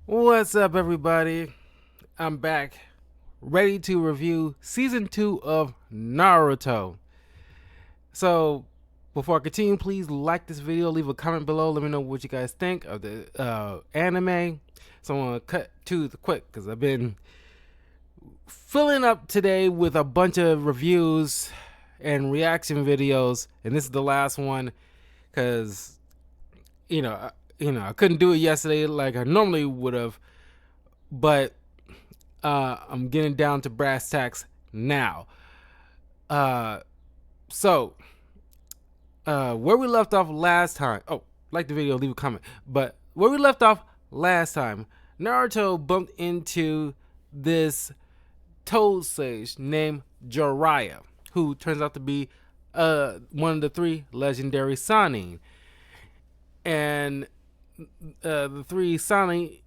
What's up, everybody? I'm back, ready to review season 2 of Naruto. So, before I continue, please like this video, leave a comment below, let me know what you guys think of the anime. So, I'm gonna cut to the quick because I've been filling up today with a bunch of reviews and reaction videos, and this is the last one because I couldn't do it yesterday like I normally would have, but I'm getting down to brass tacks now. Uh, so, where we left off last time. Oh, like the video, leave a comment. But where we left off last time, Naruto bumped into this toad sage named Jiraiya, who turns out to be one of the three legendary Sannin. And the three Sannin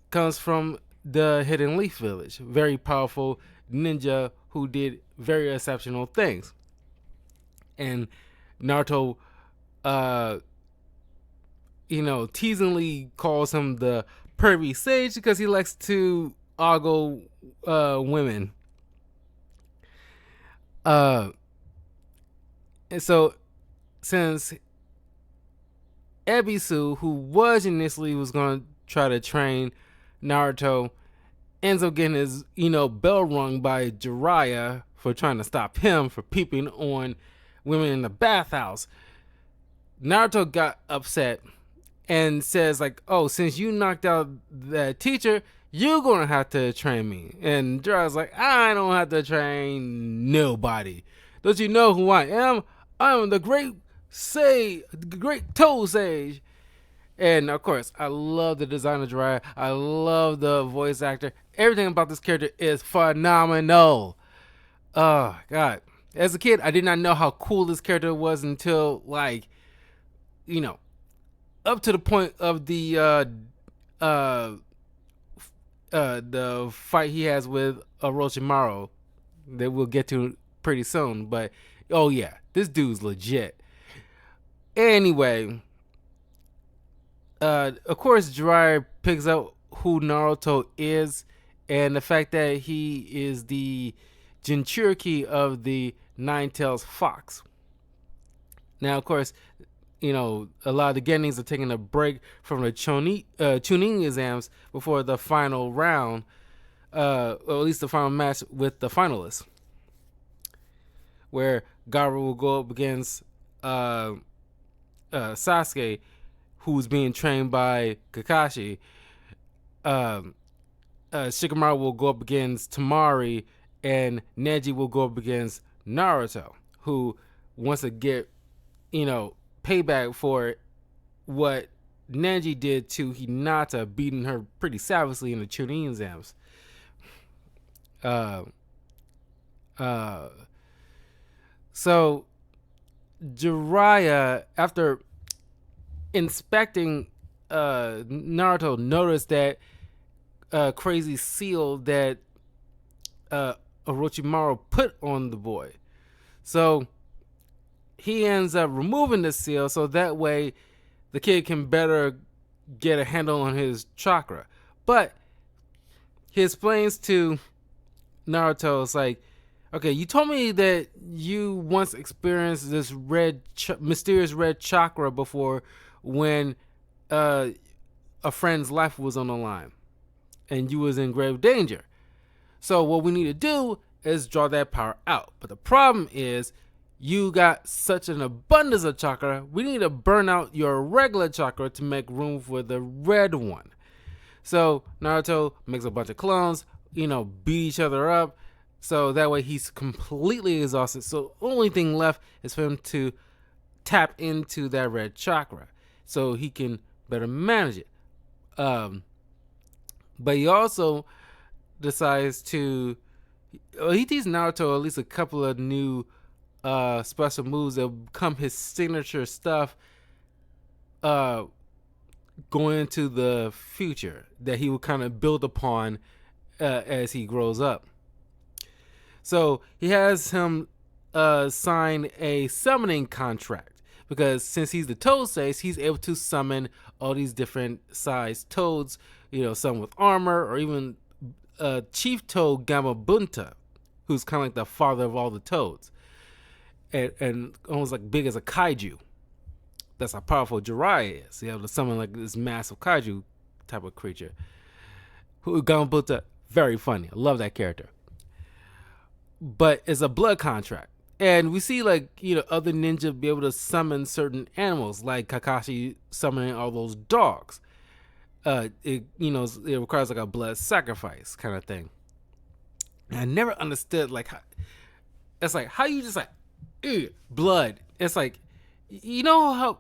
comes from the Hidden Leaf Village, very powerful ninja who did very exceptional things. And Naruto, uh, teasingly calls him the pervy sage because he likes to ogle women. And so, since Ebisu, who was initially was going to try to train Naruto, ends up getting his, bell rung by Jiraiya for trying to stop him for peeping on women in the bathhouse. Naruto got upset and says, like, oh, since you knocked out that teacher, you're gonna have to train me. And Jiraiya's like, I don't have to train nobody. Don't you know who I am? I am the great Toad Sage. And of course, I love the design of Jiraiya. I love the voice actor. Everything about this character is phenomenal. Oh God! As a kid, I did not know how cool this character was until, like, up to the point of the fight he has with Orochimaru that we'll get to pretty soon. But oh yeah, this dude's legit. Anyway, of course, Jiraiya picks up who Naruto is and the fact that he is the Jinchuriki of the Nine-Tails Fox. Now, of course, a lot of the Gennings are taking a break from the Chunin exams before the final round, or at least the final match with the finalists, where Gaara will go up against Sasuke, who's being trained by Kakashi. Shikamaru will go up against Tamari, and Neji will go up against Naruto, who wants to get, payback for what Neji did to Hinata, beating her pretty savagely in the Chunin exams. So Jiraiya, after inspecting Naruto, noticed that crazy seal that Orochimaru put on the boy. So he ends up removing the seal so that way the kid can better get a handle on his chakra. But he explains to Naruto, it's like, okay, you told me that you once experienced this mysterious red chakra before when a friend's life was on the line and you was in grave danger. So what we need to do is draw that power out. But the problem is you got such an abundance of chakra, we need to burn out your regular chakra to make room for the red one. So Naruto makes a bunch of clones, beat each other up, so that way he's completely exhausted. So the only thing left is for him to tap into that red chakra so he can better manage it. But he also decides to, he teaches Naruto at least a couple of new special moves that become his signature stuff going into the future that he will kind of build upon as he grows up. So he has him sign a summoning contract because since he's the Toad Sage, he's able to summon all these different sized toads, some with armor, or even Chief Toad Gamabunta, who's kind of like the father of all the toads, and almost like big as a kaiju. That's how powerful Jiraiya is. You have to summon like this massive kaiju type of creature. Who Gamabunta, very funny. I love that character. But it's a blood contract. And we see like, other ninja be able to summon certain animals, like Kakashi summoning all those dogs. It requires like a blood sacrifice kind of thing. And I never understood like how you just like blood. It's like, how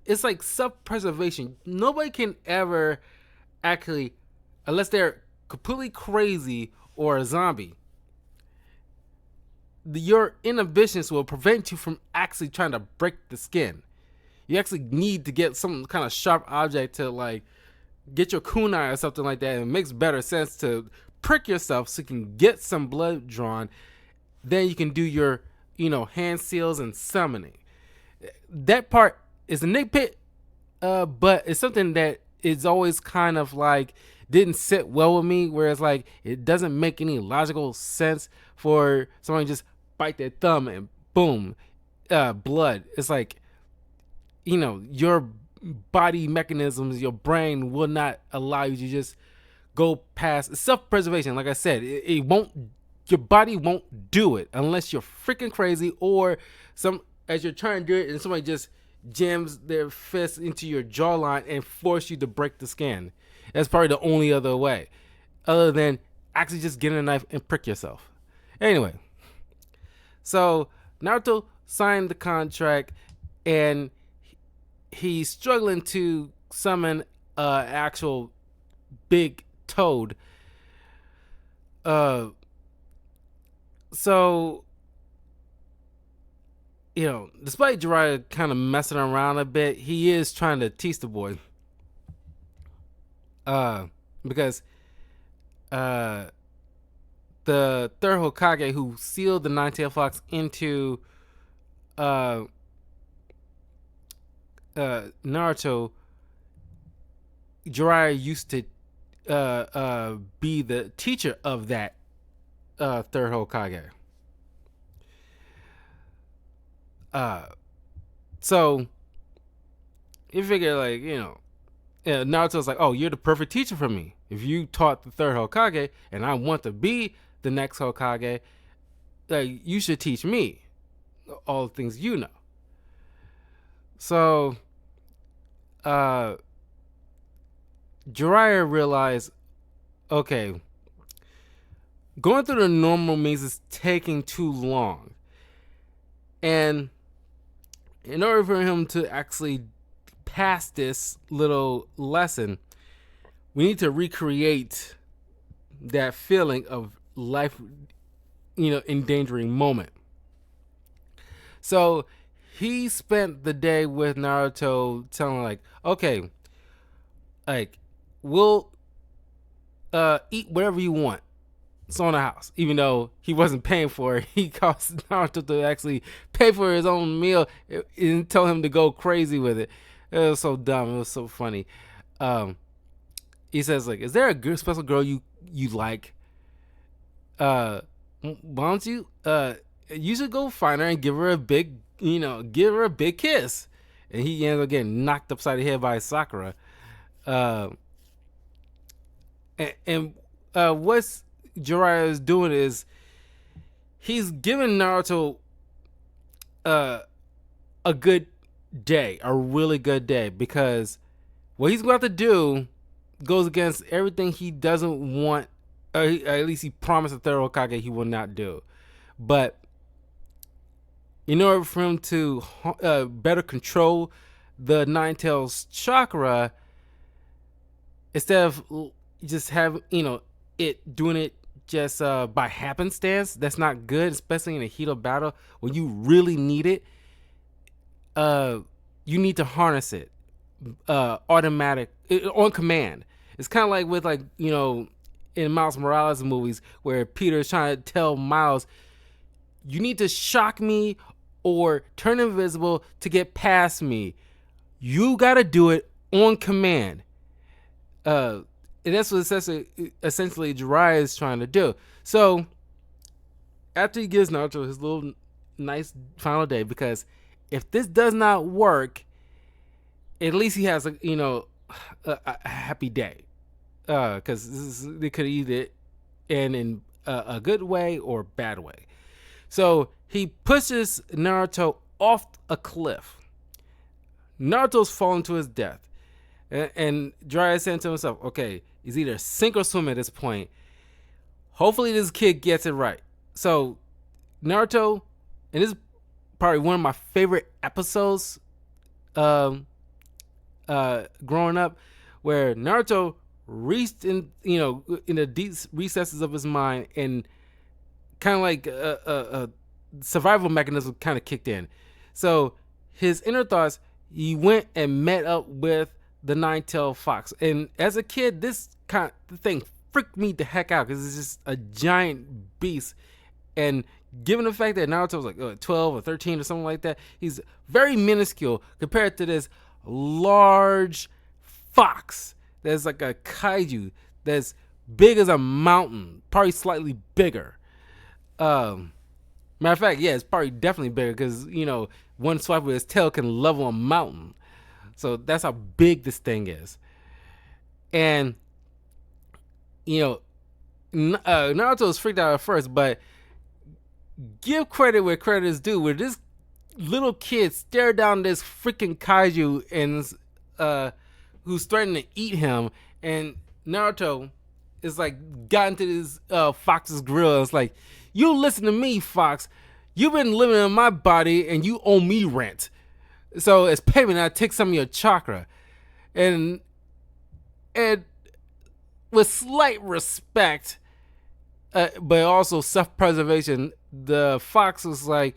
it's like self-preservation. Nobody can ever actually, unless they're completely crazy or a zombie, your inhibitions will prevent you from actually trying to break the skin. You actually need to get some kind of sharp object to like get your kunai or something like that. And it makes better sense to prick yourself so you can get some blood drawn. Then you can do your, hand seals and summoning. That part is a nitpick, but it's something that is always kind of like didn't sit well with me. Whereas like it doesn't make any logical sense for someone to just bite their thumb and boom, blood. It's like, your body mechanisms, your brain will not allow you to just go past self-preservation. Like I said, it won't. Your body won't do it unless you're freaking crazy, or as you're trying to do it and somebody just jams their fist into your jawline and force you to break the skin. That's probably the only other way, other than actually just getting a knife and prick yourself. Anyway, so Naruto signed the contract, and he's struggling to summon an actual big toad. So, despite Jiraiya kind of messing around a bit, he is trying to teach the boy. Because the third Hokage who sealed the Nine-Tailed Fox into Naruto, Jiraiya used to be the teacher of that third Hokage. So you figure like, Naruto's like, oh, you're the perfect teacher for me. If you taught the third Hokage and I want to be the next Hokage, you should teach me all the things you know. So Jiraiya realized, okay, going through the normal means is taking too long. And in order for him to actually pass this little lesson, we need to recreate that feeling of life, endangering moment. So he spent the day with Naruto telling like, okay, like, we'll eat whatever you want. It's on the house. Even though he wasn't paying for it, he caused Naruto to actually pay for his own meal and tell him to go crazy with it. It was so dumb. It was so funny. He says like, is there a good special girl you like? Why don't you should go find her and give her a big kiss. And he ends up getting knocked upside the head by Sakura. What's Jiraiya is doing is he's giving Naruto a good day, a really good day, because what he's about to do goes against everything he doesn't want, or at least he promised the third Hokage he will not do. But in order for him to better control the Nine-Tails chakra, instead of just having it doing it just by happenstance, that's not good, especially in a heat of battle when you really need it. You need to harness it automatic, on command. It's kind of like with in Miles Morales movies where Peter is trying to tell Miles, you need to shock me or turn invisible to get past me. You gotta do it on command. And And that's what essentially Jiraiya is trying to do. So after he gives Naruto his little nice final day, because if this does not work, at least he has a happy day. Because they could either end in a good way or bad way. So he pushes Naruto off a cliff. Naruto's falling to his death. And Jiraiya saying to himself, okay, he's either sink or swim at this point. Hopefully this kid gets it right. So Naruto, and this is probably one of my favorite episodes growing up, where Naruto reached in the deep recesses of his mind, and kind of like a survival mechanism kind of kicked in. So his inner thoughts, he went and met up with the nine-tailed fox. And as a kid, this kind of thing freaked me the heck out, because it's just a giant beast. And given the fact that Naruto was like 12 or 13 or something like that, he's very minuscule compared to this large fox that's like a kaiju that's big as a mountain, probably slightly bigger. Matter of fact, yeah, it's probably definitely bigger, because one swipe with his tail can level a mountain. So that's how big this thing is. And Naruto was freaked out at first, but give credit where credit is due. Where this little kid stared down this freaking kaiju and who's threatening to eat him, and Naruto is like got into this fox's grill. It's like, you listen to me, fox. You've been living in my body and you owe me rent. So as payment, I take some of your chakra. And with slight respect, but also self-preservation, the fox was like,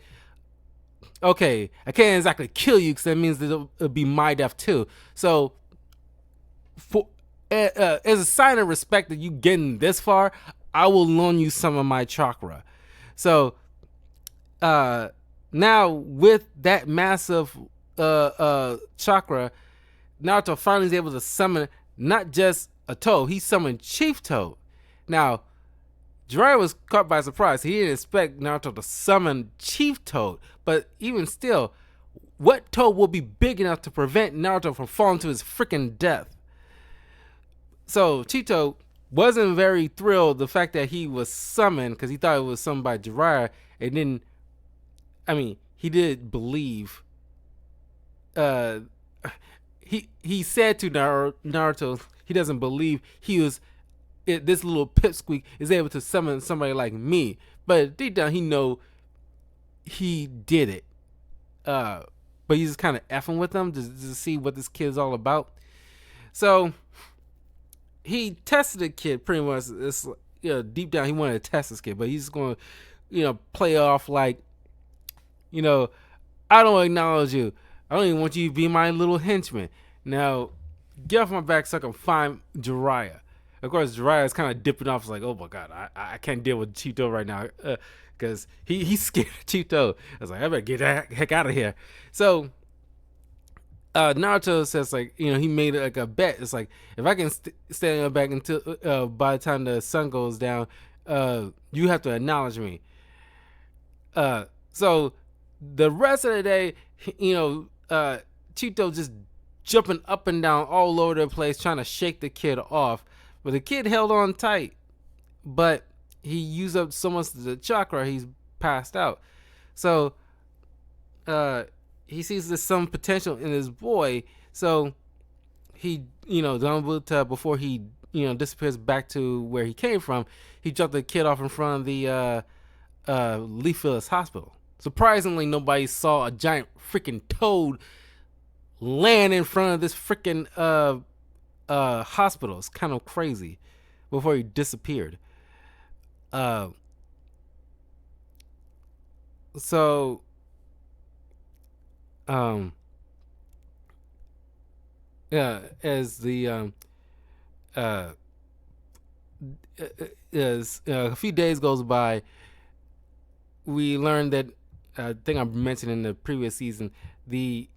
okay, I can't exactly kill you, because that means that it'll be my death too. So as a sign of respect that you getting this far, I will loan you some of my chakra. So now with that massive chakra, Naruto finally is able to summon not just a Toad, he summoned Chief Toad. Now Jiraiya was caught by surprise. He didn't expect Naruto to summon Chief Toad, but even still, what Toad will be big enough to prevent Naruto from falling to his freaking death? So Chief Toad wasn't very thrilled the fact that he was summoned, because he thought it was summoned by Jiraiya, and then, he did believe. He said to Naruto he doesn't believe this little pipsqueak is able to summon somebody like me, but deep down he know he did it. But he's just kind of effing with them to see what this kid's all about. So he tested the kid pretty much. It's deep down he wanted to test this kid, but he's going to play off like, I don't acknowledge you. I don't even want you to be my little henchman. Now get off my back so I can find Jiraiya. Of course, Jiraiya is kind of dipping off. It's like, oh my god, I can't deal with Chief Toad right now, because he's scared of Chief Toad. I was like, I better get that heck out of here. So Naruto says, like, he made like a bet. It's like, if I can stay on your back until by the time the sun goes down, you have to acknowledge me. So the rest of the day, Chief Toad just jumping up and down all over the place, trying to shake the kid off. But the kid held on tight, but he used up so much of the chakra, he's passed out. So he sees there's some potential in his boy, so he, before he, disappears back to where he came from, he jumped the kid off in front of the Leaf Village Hospital. Surprisingly, nobody saw a giant freaking toad land in front of this freaking hospital. It's kind of crazy. Before he disappeared. So yeah, as the as a few days goes by, we learned that, I think I mentioned in the previous season, the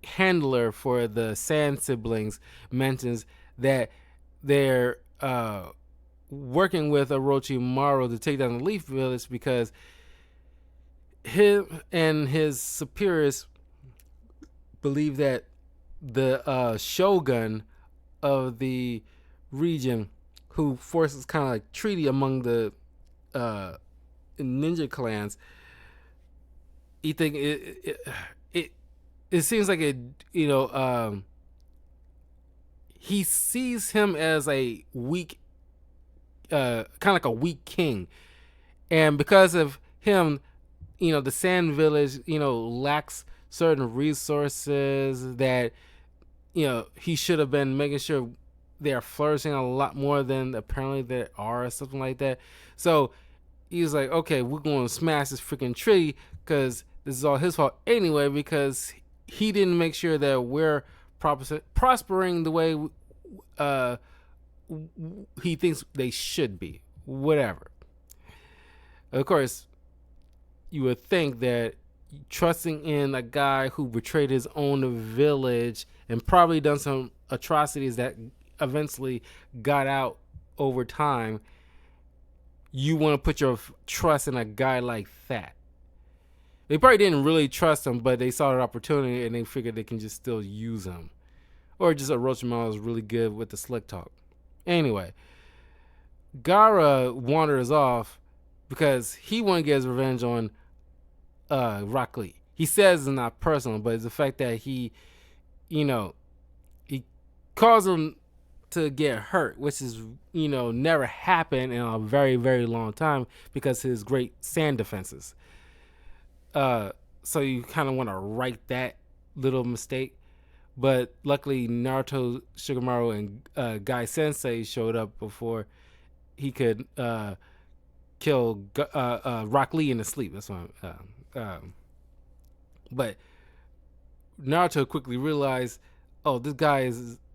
handler for the Sand siblings mentions that they're working with Orochimaru to take down the Leaf Village because him and his superiors believe that the shogun of the region, who forces kind of like treaty among the ninja clans, you think it seems like he sees him as a weak, kind of like a weak king, and because of him, the Sand Village, lacks certain resources that he should have been making sure they're flourishing a lot more than apparently there are, or something like that. So he's like, okay, we're going to smash this freaking tree because this is all his fault anyway, because he didn't make sure that we're prospering the way he thinks they should be. Whatever. Of course, you would think that trusting in a guy who betrayed his own village and probably done some atrocities that eventually got out over time, you want to put your trust in a guy like that. They probably didn't really trust him, but they saw an opportunity and they figured they can just still use him. Or just Orochimaru is really good with the slick talk. Anyway, Gaara wanders off because he want to get his revenge on Rock Lee. He says it's not personal, but it's the fact that he caused him to get hurt, which is never happened in a very, very long time because his great sand defenses. So you kind of want to right that little mistake, but luckily Naruto, Shikamaru, and Guy Sensei showed up before he could kill Rock Lee in his sleep. That's why. But Naruto quickly realized, oh, this guy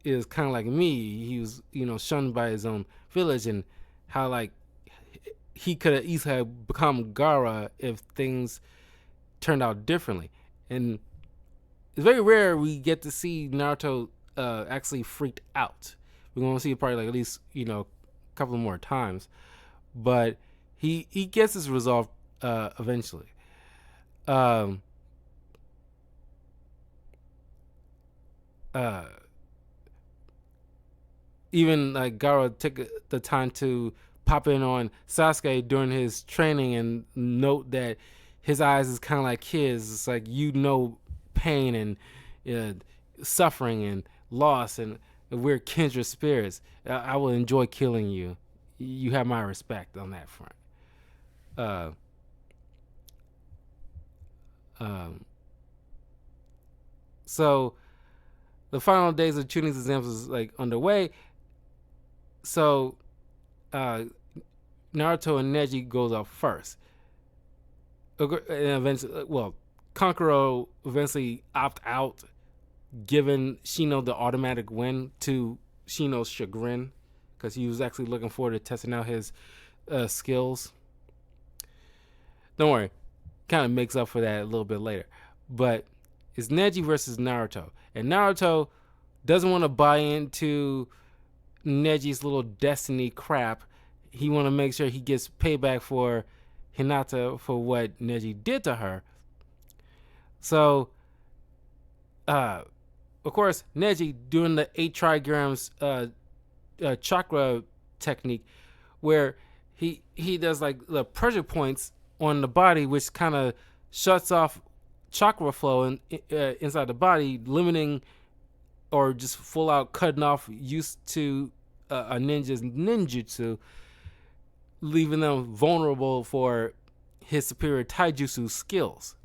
is kind of like me. He was shunned by his own village, and how like he could have easily have become Gaara if things turned out differently. And it's very rare we get to see Naruto actually freaked out. We're gonna see it probably like at least a couple more times, but he gets his resolve eventually. Even like Gaara took the time to pop in on Sasuke during his training and note that his eyes is kind of like his. It's like pain and suffering and loss, and we're kindred spirits. I will enjoy killing you. You have my respect on that front. So the final days of Chuning's exams is like underway. So Naruto and Neji goes up first. And eventually, Kankuro eventually opt out, giving Shino the automatic win to Shino's chagrin, because he was actually looking forward to testing out his skills. Don't worry, kind of makes up for that a little bit later. But it's Neji versus Naruto, and Naruto doesn't want to buy into Neji's little destiny crap. He want to make sure he gets payback for Hinata for what Neji did to her. So, of course, Neji doing the 8 trigrams chakra technique, where he does like the pressure points on the body, which kind of shuts off chakra flow inside the body, limiting or just full out cutting off used to a ninja's ninjutsu, leaving them vulnerable for his superior taijutsu skills.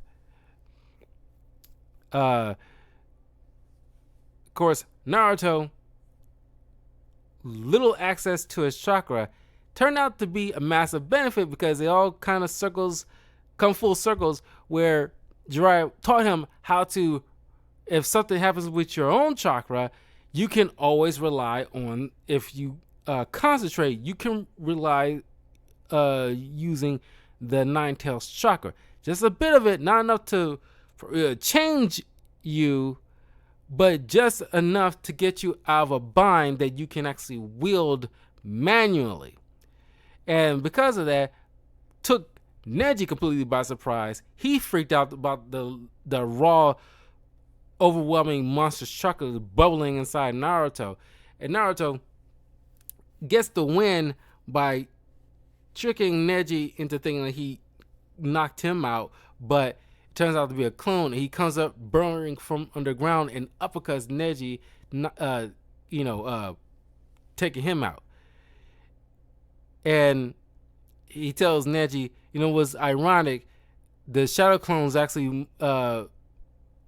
Of course, Naruto, little access to his chakra, turned out to be a massive benefit, because they all kind of come full circles, where Jiraiya taught him how to, if something happens with your own chakra, you can always rely on, if you concentrate, you can rely using the Nine Tails chakra. Just a bit of it, not enough to change you, but just enough to get you out of a bind that you can actually wield manually. And because of that, took Neji completely by surprise. He freaked out about the raw, overwhelming monstrous chakra bubbling inside Naruto. And Naruto gets the win by tricking Neji into thinking that he knocked him out, but it turns out to be a clone. He comes up burrowing from underground and uppercuts Neji, you know, taking him out. And he tells Neji, you know, what's ironic, the Shadow Clone is actually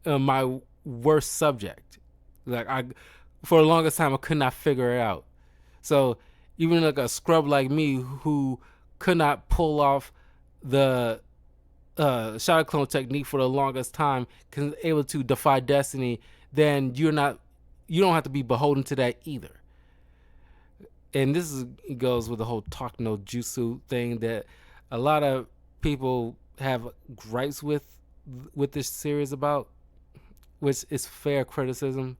my worst subject. Like, for the longest time, I could not figure it out. So even like a scrub like me who could not pull off the Shadow Clone technique for the longest time, can able to defy destiny, then you don't have to be beholden to that either. And it goes with the whole talk no jutsu thing that a lot of people have gripes with this series about, which is fair criticism.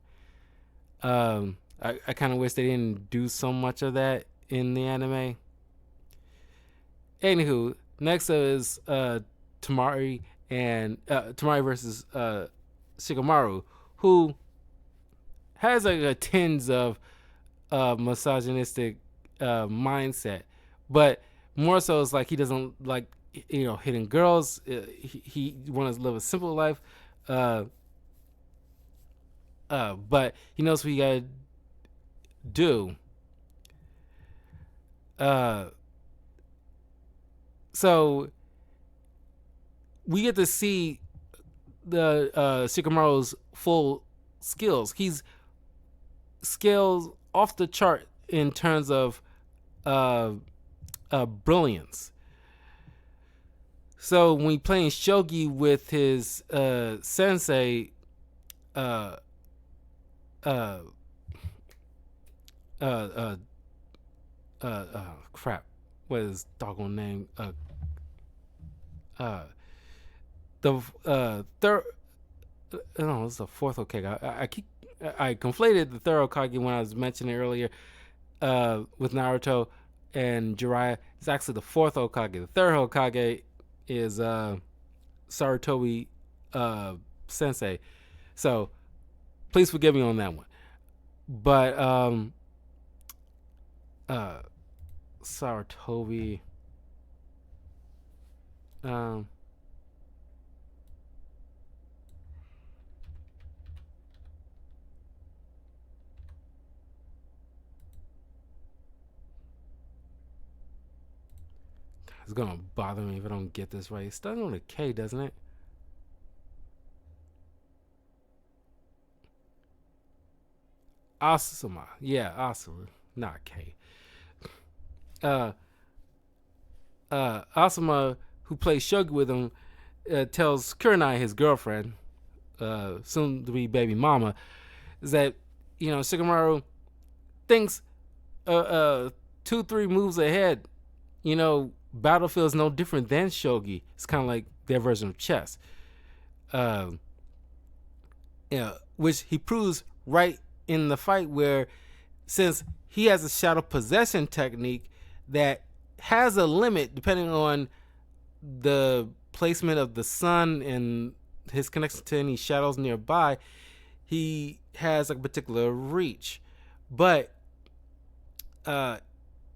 I kind of wish they didn't do so much of that in the anime. Anywho, next up is Tamari versus Shikamaru, who has like a tinge of misogynistic mindset, but more so it's like he doesn't like, you know, hitting girls. He wants to live a simple life, but he knows what he gotta do. So we get to see the Shikamaru's full skills. He's skills off the chart in terms of brilliance. So when playing shogi with his sensei, crap, what is his doggone name? The third, no, it's the fourth Hokage. I conflated the third Hokage when I was mentioning earlier with Naruto and Jiraiya. It's actually the fourth Hokage. The third Hokage is Sarutobi Sensei. So please forgive me on that one. But Sarutobi. It's gonna bother me if I don't get this right. It starts on a K, doesn't it? Asuma. Yeah, Asuma. Not K. Asuma, who plays Shogi with him, tells Kurenai, his girlfriend, soon to be baby mama, is that, you know, Shikamaru thinks 2-3 moves ahead. You know, Battlefield is no different than shogi. It's kind of like their version of chess. Which he proves right in the fight, where since he has a shadow possession technique that has a limit depending on the placement of the sun and his connection to any shadows nearby, he has a particular reach, but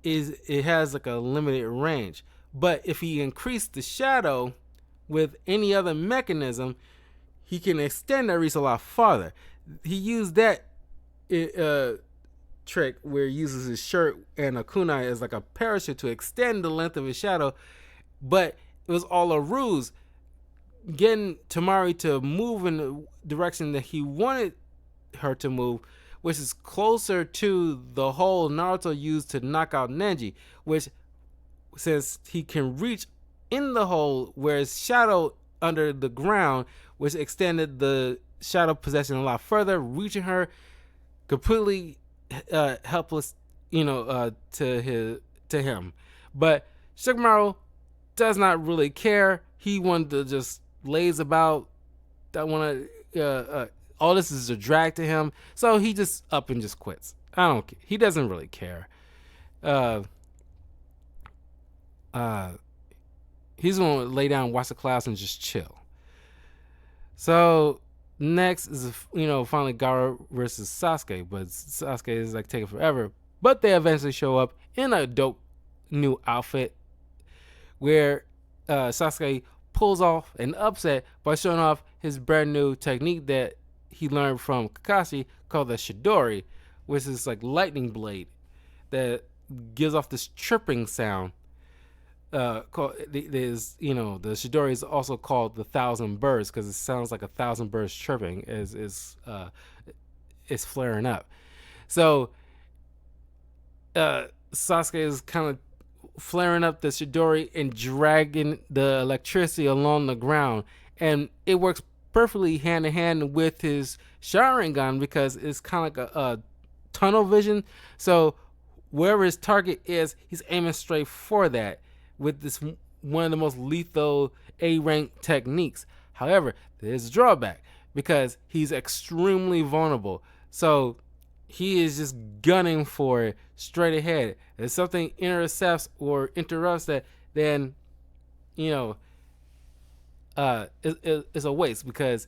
it has like a limited range. But if he increased the shadow with any other mechanism, he can extend that reach a lot farther. He used that trick where he uses his shirt and a kunai as like a parachute to extend the length of his shadow, but it was all a ruse, getting Tamari to move in the direction that he wanted her to move, which is closer to the hole Naruto used to knock out Neji, which, since he can reach in the hole where it's shadow under the ground, which extended the shadow possession a lot further, reaching her completely helpless, to him. But Shikamaru does not really care. He wanted to just laze about. I want to all this is a drag to him, so he just up and just quits. I don't. He doesn't really care. Uh, uh, he's gonna lay down, watch the class, and just chill. So next is finally Gaara versus Sasuke, but Sasuke is like taking forever. But they eventually show up in a dope new outfit where Sasuke pulls off an upset by showing off his brand new technique that he learned from Kakashi called the Chidori, which is like lightning blade that gives off this chirping sound. There's the Chidori is also called the Thousand Birds because it sounds like 1,000 birds chirping as is flaring up. So Sasuke is kind of flaring up the Chidori and dragging the electricity along the ground, and it works perfectly hand in hand with his Sharingan because it's kind of like a tunnel vision. So wherever his target is, he's aiming straight for that with this one of the most lethal A-rank techniques. However, there's a drawback because he's extremely vulnerable. So he is just gunning for it straight ahead. If something intercepts or interrupts that, then it's a waste because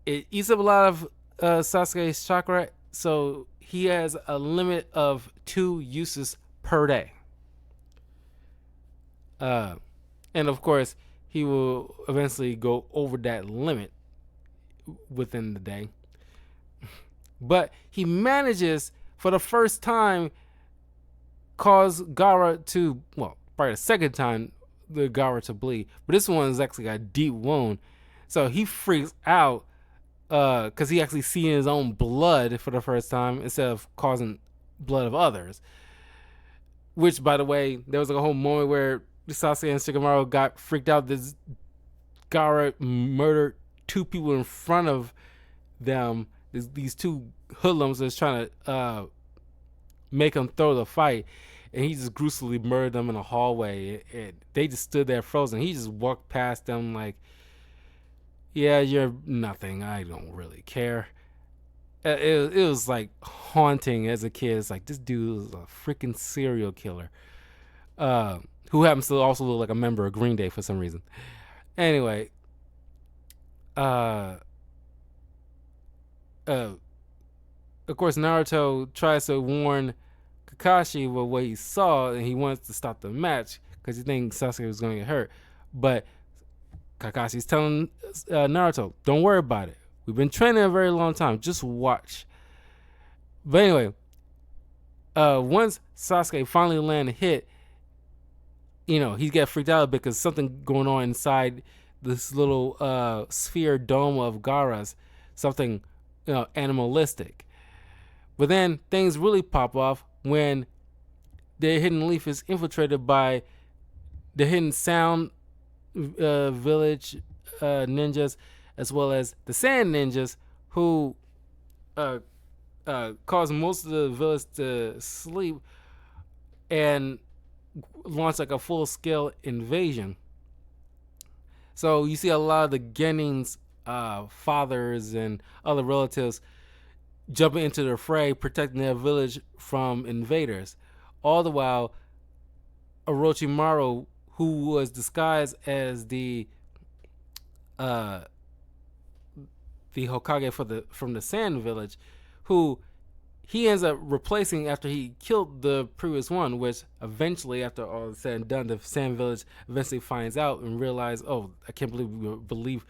it eats up a lot of Sasuke's chakra. So he has a limit of 2 uses per day. And of course, he will eventually go over that limit within the day. But he manages, for the first time, cause Gaara to, well, probably the second time, the Gaara to bleed. But this one is actually a deep wound. So he freaks out because he actually sees his own blood for the first time instead of causing blood of others. Which, by the way, there was like a whole moment where Sasuke and Shikamaru got freaked out. This Gaara murdered 2 people in front of them. These 2 hoodlums that's trying to make him throw the fight, and he just gruesomely murdered them in a hallway. They just stood there frozen. He just walked past them like, yeah, you're nothing. I don't really care. It was like haunting as a kid. It's like, this dude is a freaking serial killer. Who happens to also look like a member of Green Day for some reason. Anyway, of course, Naruto tries to warn Kakashi with what he saw, and he wants to stop the match because he thinks Sasuke was going to get hurt. But Kakashi's telling Naruto, don't worry about it. We've been training a very long time. Just watch. But anyway, once Sasuke finally lands a hit, he got freaked out a bit because something going on inside this little sphere dome of Gaara's, something animalistic. But then things really pop off when the hidden leaf is infiltrated by the hidden sound village ninjas, as well as the sand ninjas, who cause most of the village to sleep and launch like a full-scale invasion. So you see a lot of the Genin's fathers and other relatives jumping into the fray, protecting their village from invaders. All the while, Orochimaru, who was disguised as the Hokage from the Sand Village, who he ends up replacing after he killed the previous one, which eventually, after all is said and done, the Sand Village eventually finds out and realize, oh, I can't believe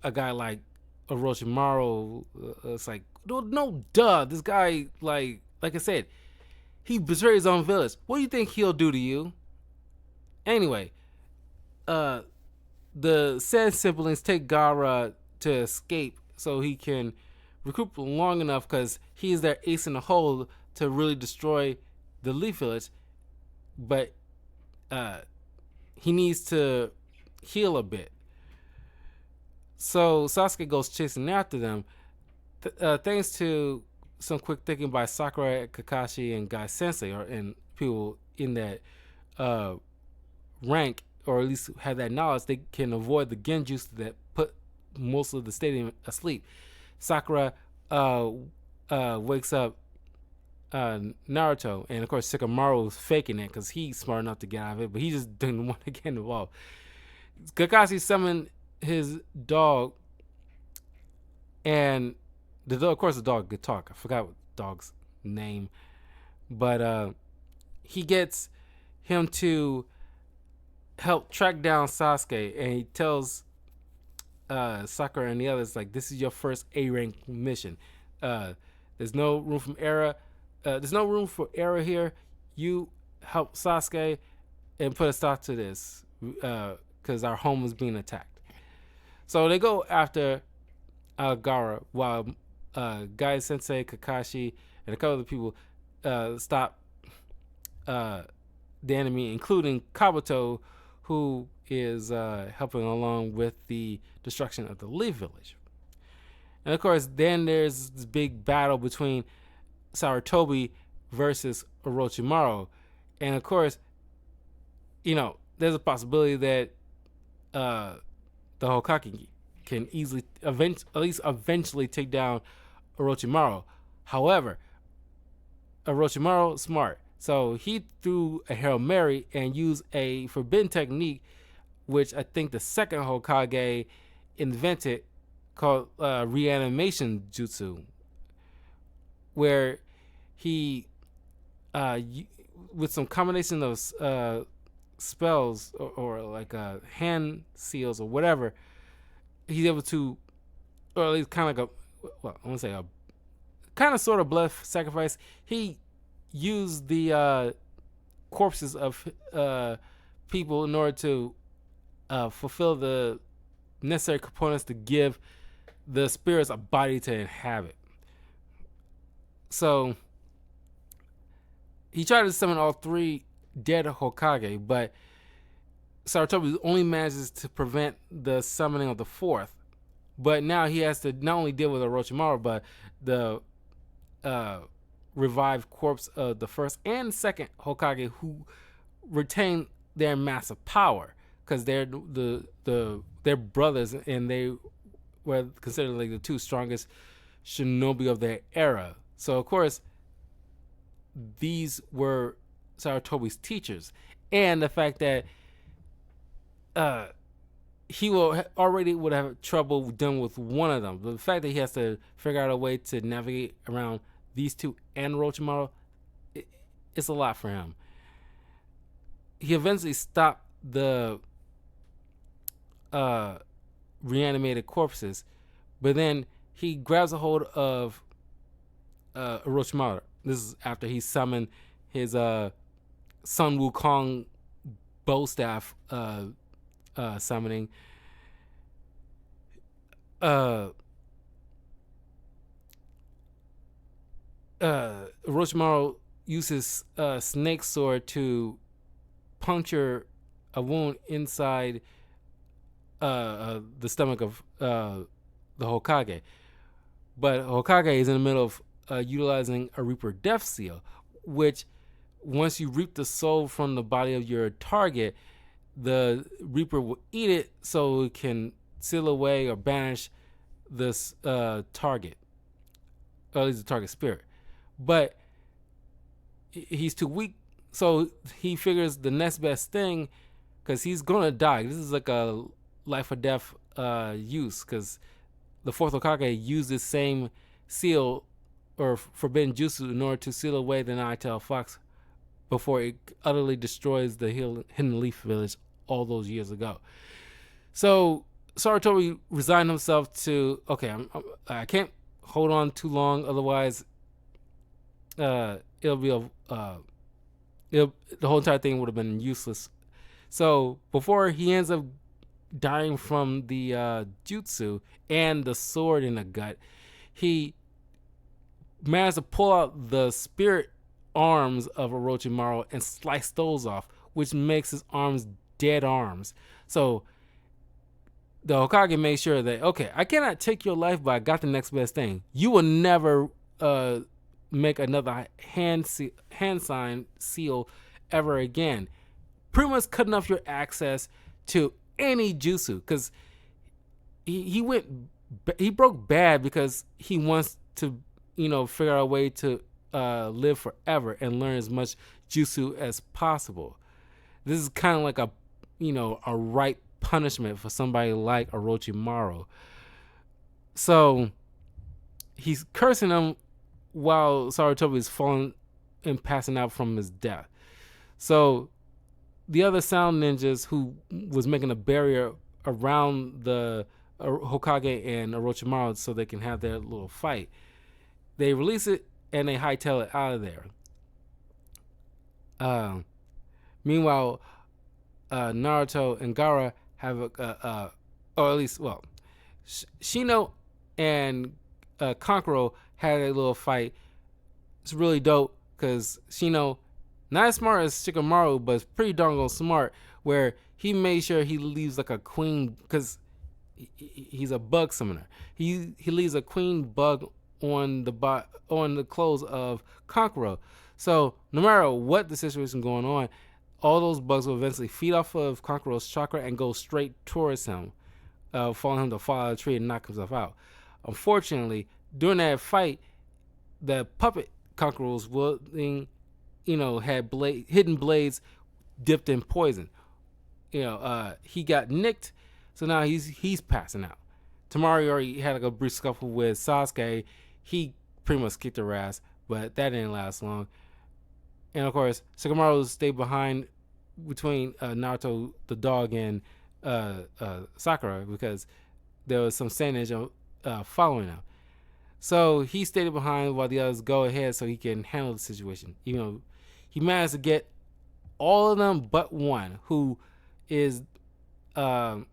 a guy like Orochimaru. It's like, no, duh, this guy, like I said, he betrayed his own village. What do you think he'll do to you? Anyway, the Sand siblings take Gaara to escape so he can recoup long enough, because he's their ace in the hole to really destroy the Leaf Village. But he needs to heal a bit. So Sasuke goes chasing after them. Thanks to some quick thinking by Sakura, Kakashi, and Guy Sensei, and people in that rank, or at least have that knowledge, they can avoid the Genjutsu that put most of the stadium asleep. Sakura wakes up Naruto, and of course Shikamaru is faking it because he's smart enough to get out of it, but he just didn't want to get involved. Kakashi summoned his dog, and the dog, of course, the dog could talk. I forgot what the dog's name, but he gets him to help track down Sasuke, and he tells Sakura and the others, like, this is your first A rank mission. There's no room for error. There's no room for error here. You help Sasuke and put a stop to this, because our home is being attacked. So they go after Gara while Gai Sensei, Kakashi, and a couple of people stop the enemy, including Kabuto, who is helping along with the destruction of the Leaf Village. And of course, then there's this big battle between Sarutobi versus Orochimaru. And of course, there's a possibility that the Hokage can easily, eventually take down Orochimaru. However, Orochimaru is smart. So he threw a Hail Mary and used a forbidden technique, which I think the second Hokage invented, called reanimation jutsu, where he, with some combination of spells or like hand seals or whatever, he's able to, or at least kind of like I want to say a kind of sort of blood sacrifice. He used the corpses of people in order to fulfill the necessary components to give the spirits a body to inhabit. So he tried to summon all three dead Hokage, but Sarutobi only manages to prevent the summoning of the fourth. But now he has to not only deal with Orochimaru, but the revived corpse of the first and second Hokage, who retain their massive power because they're they're brothers, and they were considered like the two strongest shinobi of their era. So of course, these were Sarutobi's teachers, and the fact that he already would have trouble dealing with one of them, but the fact that he has to figure out a way to navigate around these two and Orochimaru, it's a lot for him. He eventually stopped the reanimated corpses, but then he grabs a hold of Orochimaru. This is after he summoned his Sun Wukong bow staff summoning. Orochimaru uses snake sword to puncture a wound inside the stomach of the Hokage. But Hokage is in the middle of utilizing a Reaper Death Seal, which once you reap the soul from the body of your target, the Reaper will eat it so it can seal away or banish this target, or at least the target spirit. But he's too weak, so he figures the next best thing, because he's gonna die. This is like a life or death use, because the fourth Hokage used this same seal or forbidden jutsu in order to seal away the Nine-Tailed Fox before it utterly destroys the Hidden Leaf Village all those years ago. So Sarutobi resigned himself to, okay, I can't hold on too long, otherwise it'll be the whole entire thing would have been useless. So before he ends up dying from the jutsu and the sword in the gut, he managed to pull out the spirit arms of Orochimaru and slice those off, which makes his arms dead arms. So the Hokage made sure that, okay, I cannot take your life, but I got the next best thing. You will never make another hand sign seal ever again. Pretty much cutting off your access to any jutsu, because he went he broke bad because he wants to, figure out a way to live forever and learn as much jutsu as possible. This is kind of like a right punishment for somebody like Orochimaru. So he's cursing him while Sarutobi is falling and passing out from his death. So the other sound ninjas who was making a barrier around the Hokage and Orochimaru so they can have their little fight, they release it and they hightail it out of there. Meanwhile, Naruto and Gaara have or at least, well, Shino and Kankuro had a little fight. It's really dope because Shino, not as smart as Shikamaru, but pretty darn smart, where he made sure he leaves like a queen, because he's a bug summoner. He leaves a queen bug on the clothes of Kankuro. So no matter what the situation going on, all those bugs will eventually feed off of Kankuro's chakra and go straight towards him, following him to fall out of the tree and knock himself out. Unfortunately, during that fight, the puppet Kankuro's wielding, had hidden blades dipped in poison. He got nicked, so now he's passing out. Temari already had like a brief scuffle with Sasuke. He pretty much kicked her ass, but that didn't last long. And of course, Shikamaru stayed behind between Naruto the dog and Sakura because there was some Saiyan following him. So he stayed behind while the others go ahead so he can handle the situation. He managed to get all of them but one, who is, after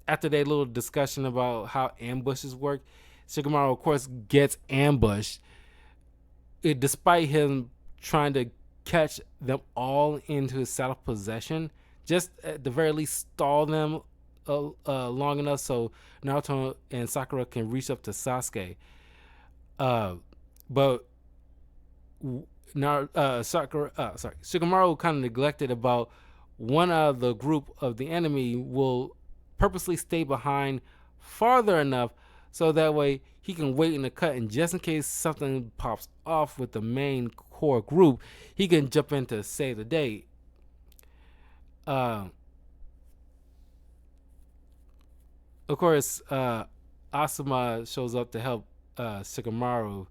their little discussion about how ambushes work, Shikamaru, of course, gets ambushed. Despite him trying to catch them all into his self-possession, just at the very least stall them long enough so Naruto and Sakura can reach up to Sasuke. But Shikamaru kind of neglected about one of the group of the enemy will purposely stay behind farther enough so that way he can wait in the cut, and just in case something pops off with the main core group, he can jump in to save the day. Of course, Asuma shows up to help Shikamaru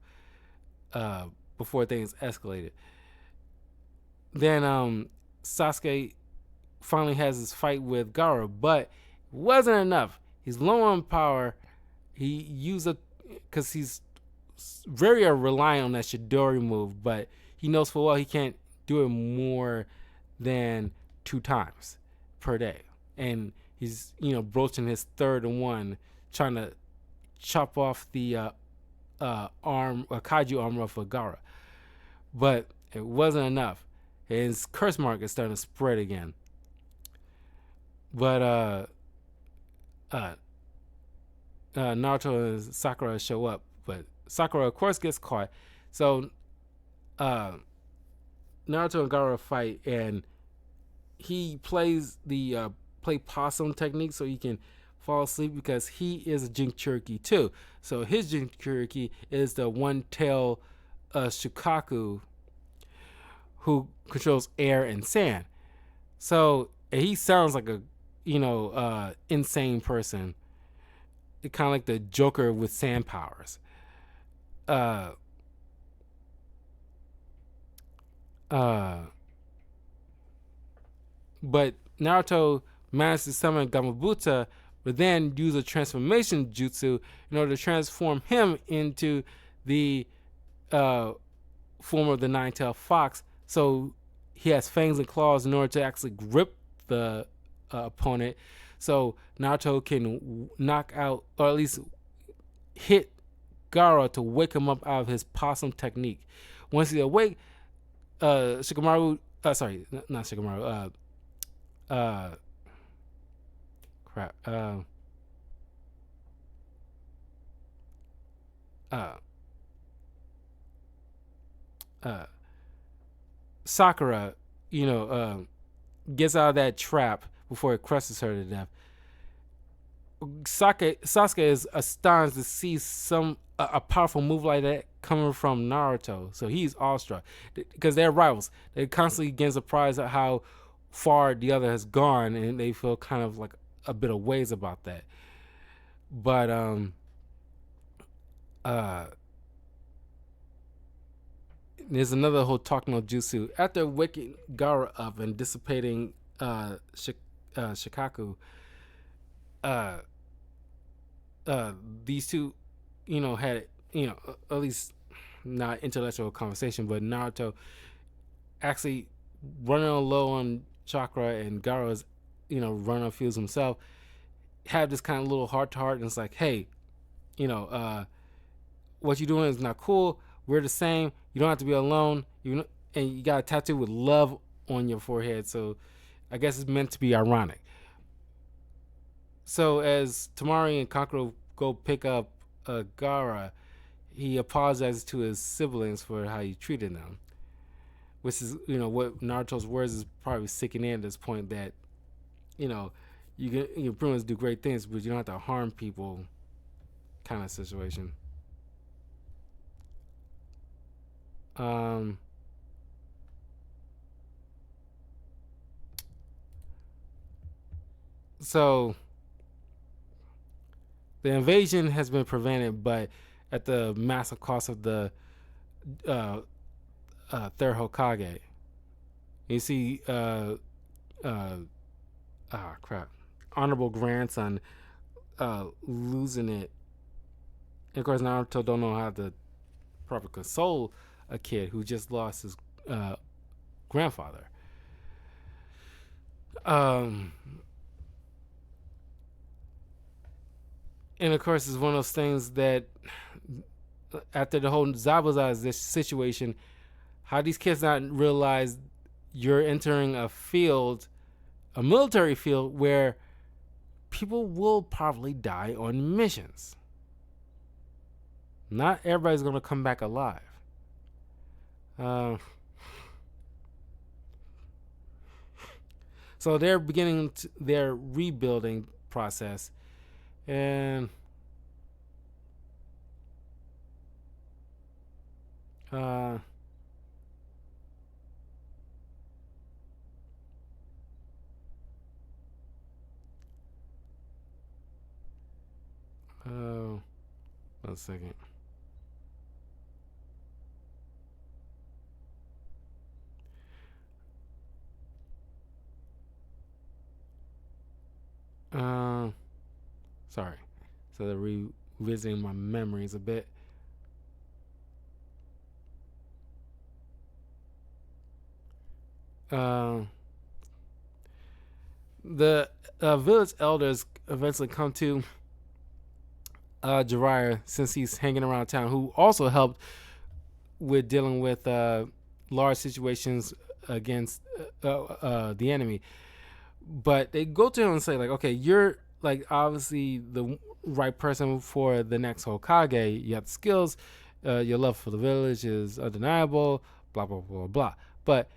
before things escalated. Then Sasuke finally has his fight with Gaara, but it wasn't enough. He's low on power. He used because he's very reliant on that Chidori move, but he knows full well he can't do it more than 2 times per day. And he's, broaching his third one, trying to chop off the kaiju armor of Gaara. But it wasn't enough. His curse mark is starting to spread again. But Naruto and Sakura show up, but Sakura, of course, gets caught. So Naruto and Gaara fight, and he plays the play possum technique so he can fall asleep because he is a Jinchuriki too. So his Jinchuriki is the one-tail Shukaku who controls air and sand. So he sounds like a insane person. Kind of like the Joker with sand powers. But Naruto managed to summon Gamabutta, but then use a transformation jutsu in order to transform him into the form of the nine-tailed fox. So he has fangs and claws in order to actually grip the opponent. So Naruto can knock out, or at least hit Gaara to wake him up out of his possum technique. Once he's awake, Shikamaru, not Shikamaru, Sakura, gets out of that trap before it crushes her to death. Sasuke is astonished to see a powerful move like that coming from Naruto. So he's awestruck because they're rivals. They constantly get surprised at how far the other has gone, and they feel kind of like a bit of ways about that. But uh, there's another whole talk no jutsu. After waking Gaara up and dissipating Shikaku, uh, these two, had at least not intellectual conversation, but Naruto actually running low on chakra and Gaara's, running on fuels himself, have this kind of little heart to heart, and it's like, hey, what you're doing is not cool. We're the same. You don't have to be alone. And you got a tattoo with love on your forehead. So I guess it's meant to be ironic. So as Tamari and Kankuro go pick up Gaara, he apologizes to his siblings for how he treated them, which is what Naruto's words is probably sicking in at this point, that you pretty much do great things, but you don't have to harm people, kind of situation. So the invasion has been prevented, but at the massive cost of the third Hokage. You see, crap, honorable grandson losing it. And of course, Naruto don't know how to properly console a kid who just lost his grandfather. And of course, it's one of those things that after the whole Zabuza this situation, how these kids not realize you're entering a field, a military field, where people will probably die on missions. Not everybody's going to come back alive. So they're beginning their rebuilding process, and one second. Sorry. So they're revisiting my memories a bit. The village elders eventually come to Jiraiya, since he's hanging around town, who also helped with dealing with large situations against the enemy. But they go to him and say, like, okay, you're like obviously the right person for the next Hokage. You have the skills, your love for the village is undeniable, blah blah blah blah. But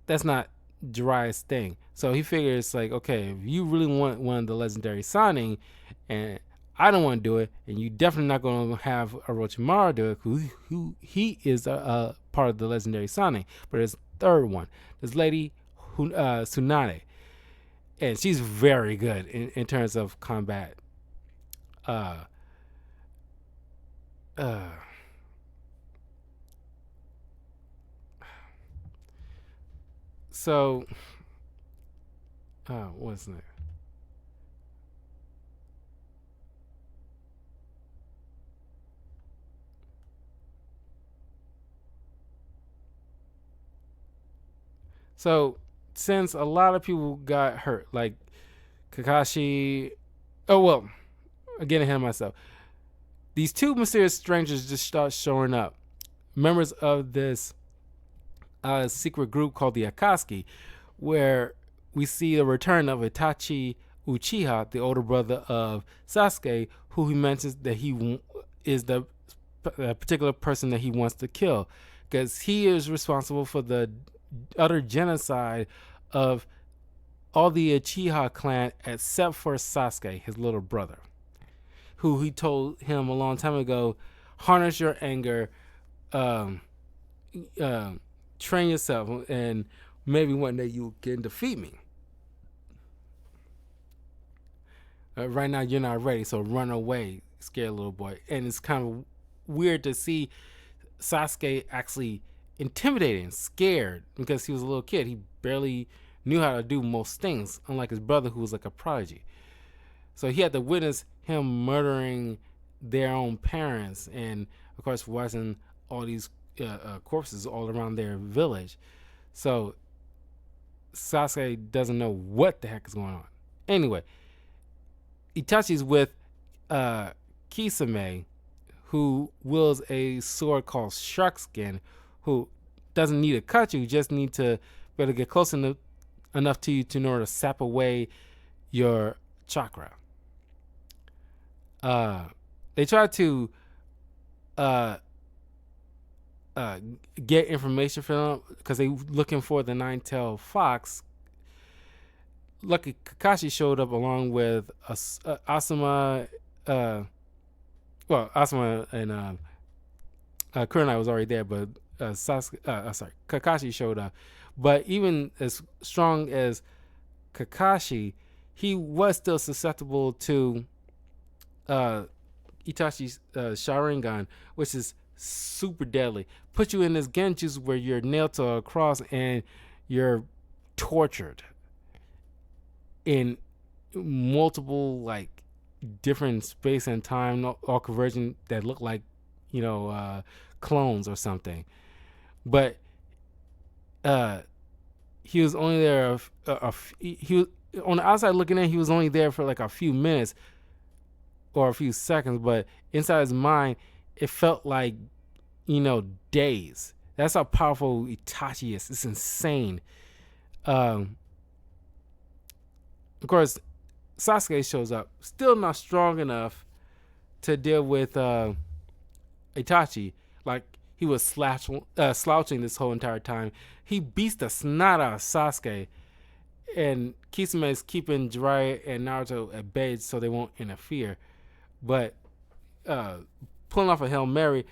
that's not Jiraiya's thing. So he figures, like, okay, if you really want one of the legendary signing, and I don't want to do it, and you definitely not going to have Orochimaru do it, who he is a part of the legendary signing. But there's third one, this lady Tsunade, and she's very good in terms of combat. So what's that? So since a lot of people got hurt, like Kakashi, I'm getting ahead of myself. These two mysterious strangers just start showing up, members of this secret group called the Akatsuki, where we see the return of Itachi Uchiha, the older brother of Sasuke, who he mentions that he is the particular person that he wants to kill, because he is responsible for the utter genocide of all the Uchiha clan except for Sasuke, his little brother, who he told him a long time ago, harness your anger, um, uh, train yourself, and maybe one day you can defeat me. Right now you're not ready, so run away, scared little boy. And it's kind of weird to see Sasuke actually intimidated and scared because he was a little kid. He barely knew how to do most things, unlike his brother who was like a prodigy. So he had to witness him murdering their own parents, and of course watching all these corpses all around their village. So Sasuke doesn't know what the heck is going on. Anyway, Itachi's with Kisame, who wields a sword called Shark Skin, who doesn't need to cut you, just need to be able to get close enough to you to in order to sap away your chakra. They try to get information from them because they looking for the nine-tailed fox. Lucky Kakashi showed up along with Asuma. Asuma and Kurenai was already there, but Kakashi showed up. But even as strong as Kakashi, he was still susceptible to Itachi's Sharingan, which is super deadly. Put you in this genjutsu where you're nailed to a cross and you're tortured in multiple like different space and time, all converging that look like clones or something. But he was only there. He was on the outside looking in. He was only there for like a few minutes or a few seconds, but inside his mind, it felt like days. That's how powerful Itachi is. It's insane. Of course, Sasuke shows up, still not strong enough to deal with Itachi. Like he was slouching this whole entire time. He beats the snot out of Sasuke, and Kisame is keeping Jiraiya and Naruto at bay so they won't interfere. But pulling off a Hail Mary,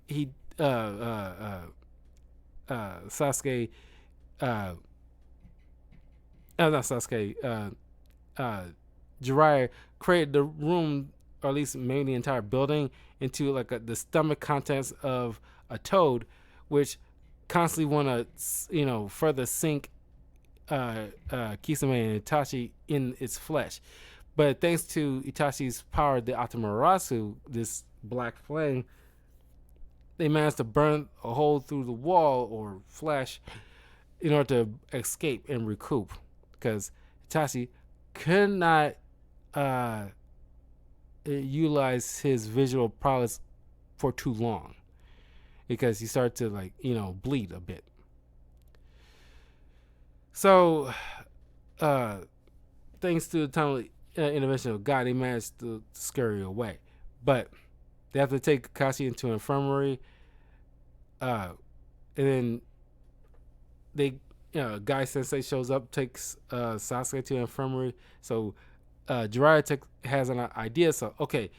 he Sasuke not Sasuke Jiraiya created the room, or at least maybe the entire building, into like the stomach contents of a toad, which constantly want to further sink Kisame and Itachi in its flesh. But thanks to Itachi's power, the Amaterasu, this black flame, they managed to burn a hole through the wall or flesh in order to escape and recoup, because Itachi could not utilize his visual prowess for too long, because he started to bleed a bit. So thanks to the timely intervention of God, they managed to scurry away. But they have to take Kakashi into an infirmary, and then Guy Sensei shows up, takes Sasuke to the infirmary. So Jiraiya has an idea. So okay,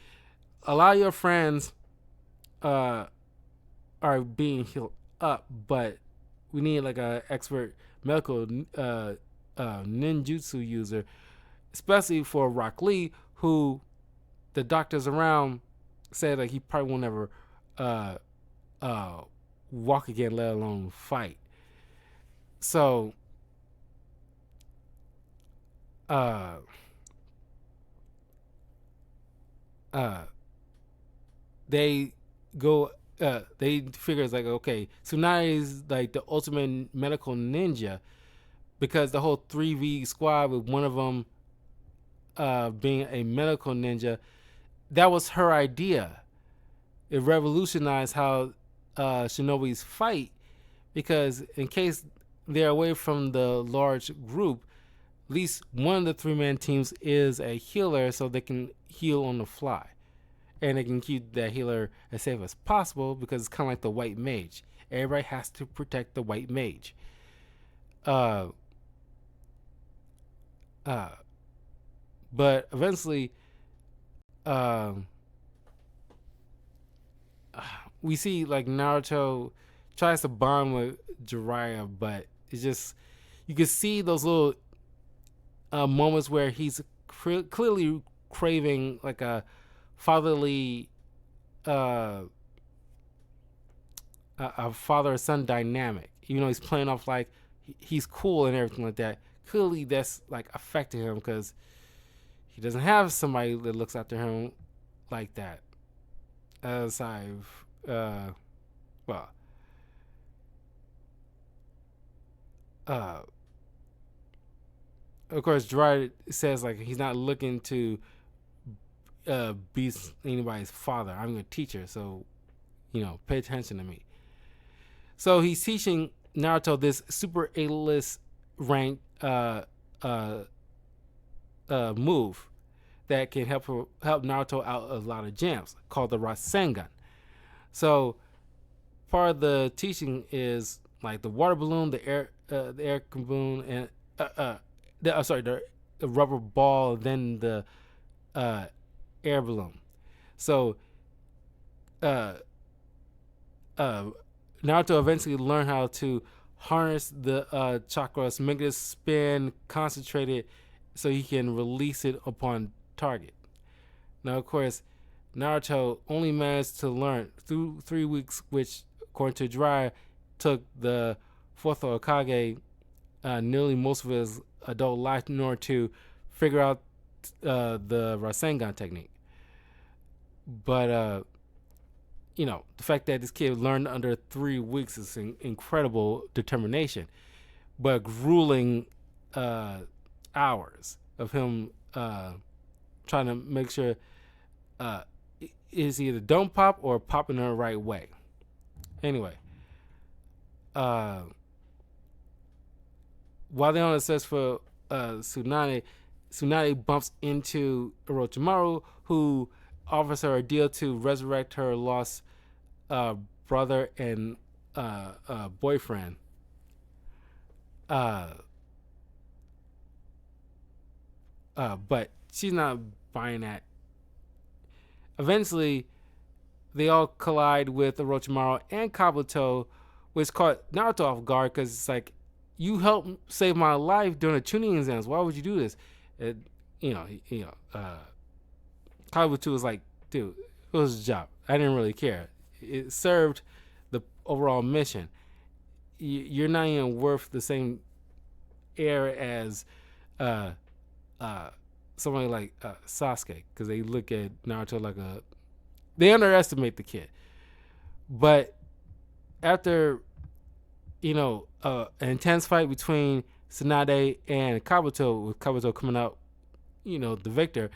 a lot of your friends are being healed up, but we need like an expert medical ninjutsu user, especially for Rock Lee, who the doctors around said like he probably won't ever walk again, let alone fight. So they go they figure it's like, okay, Tsunade is like the ultimate medical ninja, because the whole 3v squad with one of them being a medical ninja, that was her idea. It revolutionized how shinobis fight, because in case they're away from the large group, at least one of the three-man teams is a healer, so they can heal on the fly. And they can keep that healer as safe as possible, because it's kind of like the white mage. Everybody has to protect the white mage. Uh, but eventually, um, we see like Naruto tries to bond with Jiraiya, but it's just you can see those little moments where he's clearly craving like a fatherly, uh, a father son dynamic. Even though he's playing off like he's cool and everything like that, clearly that's like affecting him because he doesn't have somebody that looks after him like that. As I've well uh of course Gerard says like he's not looking to be anybody's father. I'm a teacher, so pay attention to me. So he's teaching Naruto this super A-list rank uh move that can help Naruto out a lot of jams called the Rasengan. So part of the teaching is like the water balloon, the air balloon, and the rubber ball, then the uh, air balloon. So uh, uh, Naruto eventually learned how to harness the chakras, make it spin, concentrate it, so he can release it upon target. Now, of course, Naruto only managed to learn through 3 weeks, which, according to Jiraiya, took the fourth Hokage nearly most of his adult life in order to figure out the Rasengan technique. But the fact that this kid learned under 3 weeks is incredible determination, but grueling hours of him trying to make sure is either don't pop or pop in the right way. Anyway, while they're on the search for Tsunade, Tsunade bumps into Orochimaru, who offers her a deal to resurrect her lost brother and boyfriend. But she's not buying that. Eventually, they all collide with Orochimaru and Kabuto, which caught Naruto off guard because it's like, you helped save my life during the tuning exams. Why would you do this? And, Kabuto was like, dude, it was a job. I didn't really care. It served the overall mission. You're not even worth the same air as somebody like Sasuke, because they look at Naruto like they underestimate the kid. But after an intense fight between Tsunade and Kabuto, with Kabuto coming out the victor,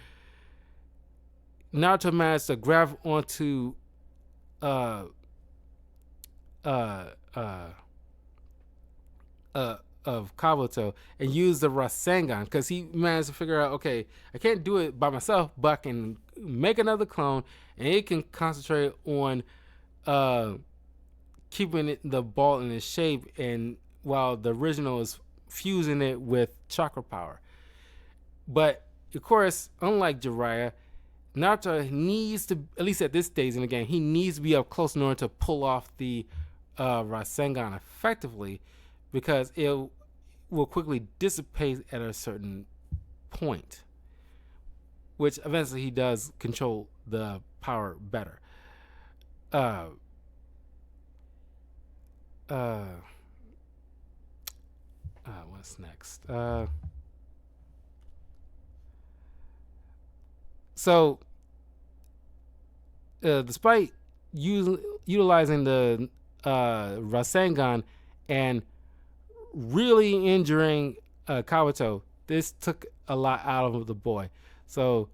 Naruto managed to grab onto uh uh uh of Kabuto and use the Rasengan, because he managed to figure out, okay, I can't do it by myself, but I can make another clone and it can concentrate on keeping the ball in its shape, and while the original is fusing it with chakra power. But of course, unlike Jiraiya, Naruto needs to, at least at this stage in the game, he needs to be up close in order to pull off the Rasengan effectively, because it will quickly dissipate at a certain point, which eventually he does control the power better. What's next? So, despite utilizing the Rasengan and really injuring Kabuto, this took a lot out of the boy. So,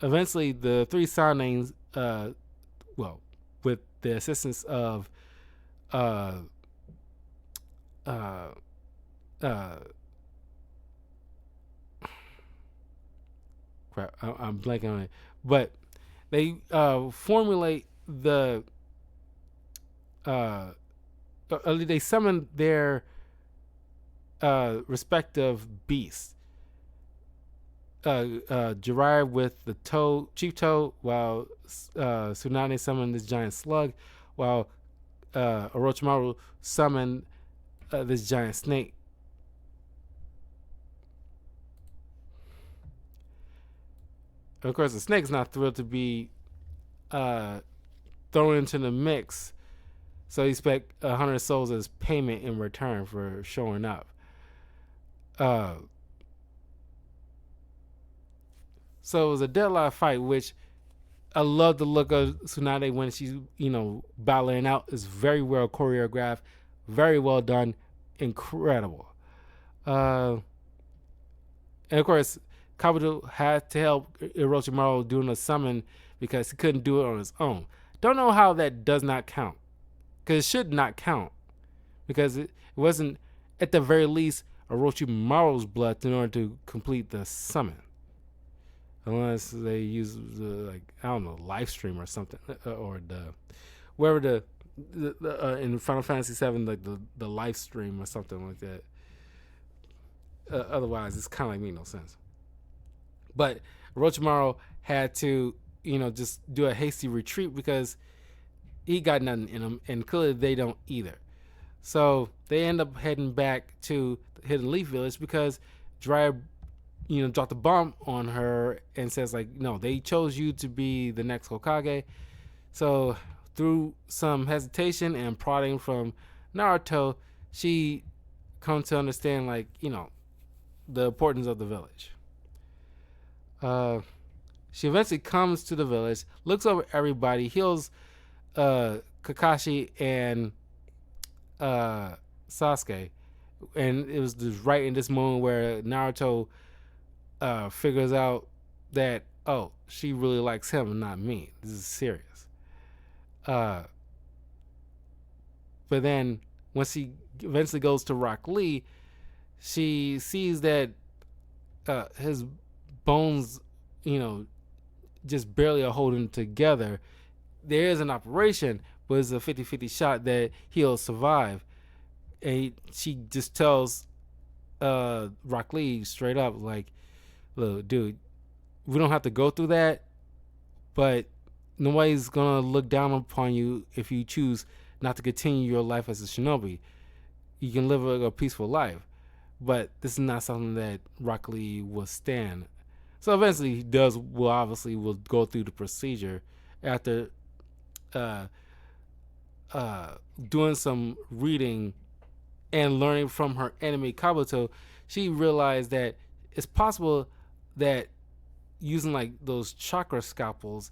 eventually, the three Saiyans, with the assistance of crap, I'm blanking on it, but they formulate the they summon their respective beasts, Jiraiya with the toe, chief toe, while Tsunade summoned this giant slug, while Orochimaru summoned this giant snake. And of course, the snake's not thrilled to be uh, thrown into the mix, so he expect 100 souls as payment in return for showing up. Uh, so it was a deadlock fight, which I love the look of Tsunade when she's, battling out. It's very well choreographed, very well done, incredible. Uh, and of course, Kabuto had to help Orochimaru doing a summon because he couldn't do it on his own. Don't know how that does not count, because it should not count, because it wasn't, at the very least, Orochimaru's blood in order to complete the summon. Unless they use I don't know, live stream or something, or the wherever in Final Fantasy VII, like the live stream or something like that. Otherwise, it's kind of like, no sense. But Orochimaru had to, just do a hasty retreat because he got nothing in him, and clearly they don't either. So they end up heading back to the Hidden Leaf Village because Jiraiya, dropped a bomb on her and says, like, no, they chose you to be the next Hokage. So through some hesitation and prodding from Naruto, she comes to understand, like, the importance of the village. She eventually comes to the village, looks over everybody, heals Kakashi and Sasuke, and it was just right in this moment where Naruto figures out that, oh, she really likes him and not me. This is serious. But then once she eventually goes to Rock Lee, she sees that his bones, just barely are holding together. There is an operation, but it's a 50-50 shot that he'll survive. And she just tells Rock Lee straight up, like, look, dude, we don't have to go through that, but nobody's gonna look down upon you if you choose not to continue your life as a shinobi. You can live a peaceful life, but this is not something that Rock Lee will stand. So eventually he will go through the procedure after doing some reading and learning from her enemy Kabuto. She realized that it's possible that using like those chakra scalpels,